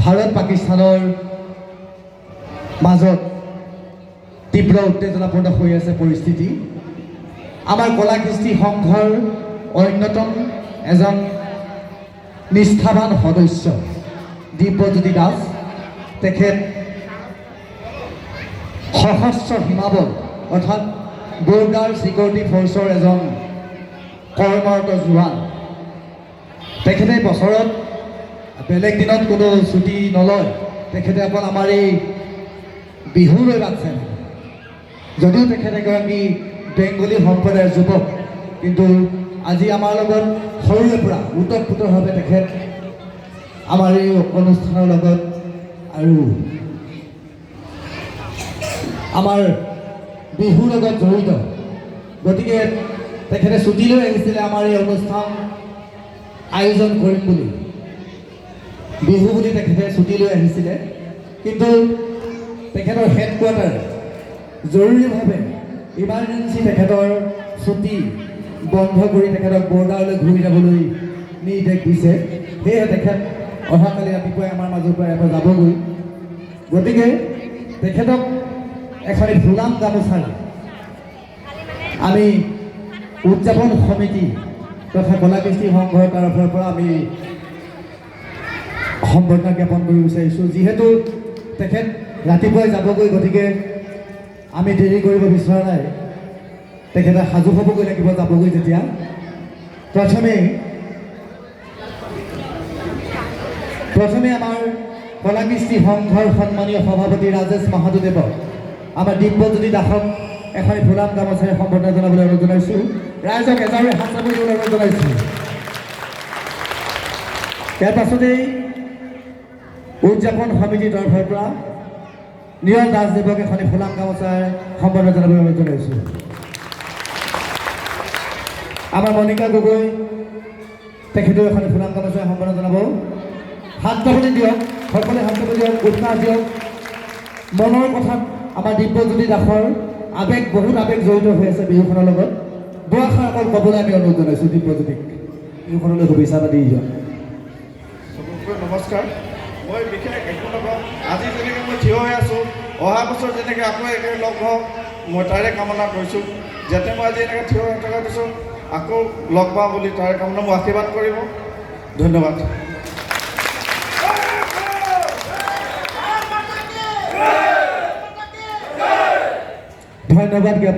ভাৰত পাকিস্তানৰ মাজত তীব্ৰ উত্তেজনাপূৰ্ণ হৈ আছে পৰিস্থিতি। আমাৰ কলা কৃষ্টি সংঘৰ অন্যতম এজন নিষ্ঠাবান সদস্য দিব্যজ্যোতি দাস, তেখেত সশস্ত্ৰ সীমাবল অৰ্থাৎ বৰ্ডাৰ ছিকিউৰিটি ফ'ৰ্চৰ এজন কৰ্মৰত জোৱান। তেখেতে বছৰত বেলেগ দিনত কোনো ছুটি নলয়, তেখেতে অকল আমাৰ এই বিহুলৈ বাট চাই। যদিও তেখেত এগৰাকী বেংগলী সম্প্ৰদায়ৰ যুৱক, কিন্তু আজি আমাৰ লগত সৰুৰে পৰা ওতঃপ্ৰোতভাৱে তেখেত আমাৰ এই অনুষ্ঠানৰ লগত আৰু আমাৰ বিহুৰ লগত জড়িত। গতিকে তেখেতে ছুটি লৈ আহিছিলে আমাৰ এই অনুষ্ঠান আয়োজন কৰিম বুলি, বিহু বুলি তেখেতে ছুটি লৈ আহিছিলে। কিন্তু তেখেতৰ হেডকোৱাৰ্টাৰ জৰুৰীভাৱে ইমাৰ্জেঞ্চি তেখেতৰ ছুটি বন্ধ কৰি তেখেতক বৰ্ডাৰলৈ ঘূৰি যাবলৈ নিৰ্দেশ দিছে। সেয়েহে তেখেত অহাকালি ৰাতিপুৱাই আমাৰ মাজৰ পৰা এবাৰ যাবগৈ। গতিকে তেখেতক এখন ফুলাম গামোচাৰে আমি উদযাপন সমিতি তথা কলা কৃষ্টি সংঘৰ তৰফৰ পৰা আমি সম্বৰ্ধনা জ্ঞাপন কৰিব বিচাৰিছোঁ। যিহেতু তেখেত ৰাতিপুৱাই যাবগৈ, গতিকে আমি দেৰি কৰিব বিচৰা নাই। তেখেতে সাজু হ'বগৈ লাগিব যাবগৈ যেতিয়া। প্ৰথমে আমাৰ কলা কৃষ্টি সংঘৰ সন্মানীয় সভাপতি ৰাজেশ মাহাতোদেৱক আমাৰ দিব্যজ্যোতি দাসক এখন ফুলাম গামোচাৰে সম্বৰ্ধনা জনাবলৈ অনুৰোধ জনাইছোঁ। ৰাইজক এজাৰে হাত চাপিবলৈ অনুৰোধ জনাইছোঁ। ইয়াৰ পাছতেই উদযাপন সমিতিৰ তৰফৰ পৰা নীৰজ দাসদেৱক এখন ফুলাম গামোচাৰে সম্বৰ্ধনা জনাবলৈ অনুৰোধ জনাইছোঁ। আমাৰ মণিকা গগৈ তেখেতেও এখন ফুলাম গামোচাৰে সম্বৰ্ধনা জনাব। হাত তালি দিয়ক, সকলোৱে হাত তালি দিয়ক, উৎসাহ দিয়ক। মনৰ কথাত আমাৰ দিব্যজ্যোতি দাসৰ আৱেগ, বহুত আৱেগ জড়িত হৈ আছে বিহুখনৰ লগত। দুআষাৰ অকল ক'বলৈ আমি অনুৰোধ জনাইছোঁ দিব্যজ্যোতিক, বিহুখনলৈ শুভেচ্ছা এটা দি দিয়ক। সকলোকে নমস্কাৰ। মই বিশেষ একো নকওঁ। আজি যেনেকৈ মই থিয় হৈ আছোঁ, অহা বছৰ যেনেকৈ আকৌ একেলগে লগ হওঁ, মই তাৰে কামনা কৰিছোঁ। যাতে মই আজি এনেকৈ থিয় হৈ থকা দিছোঁ, আকৌ লগ পাওঁ বুলি তাৰে কামনা মোক আশীৰ্বাদ কৰিব। ধন্যবাদ। ধন্যবাদ জ্ঞাপন।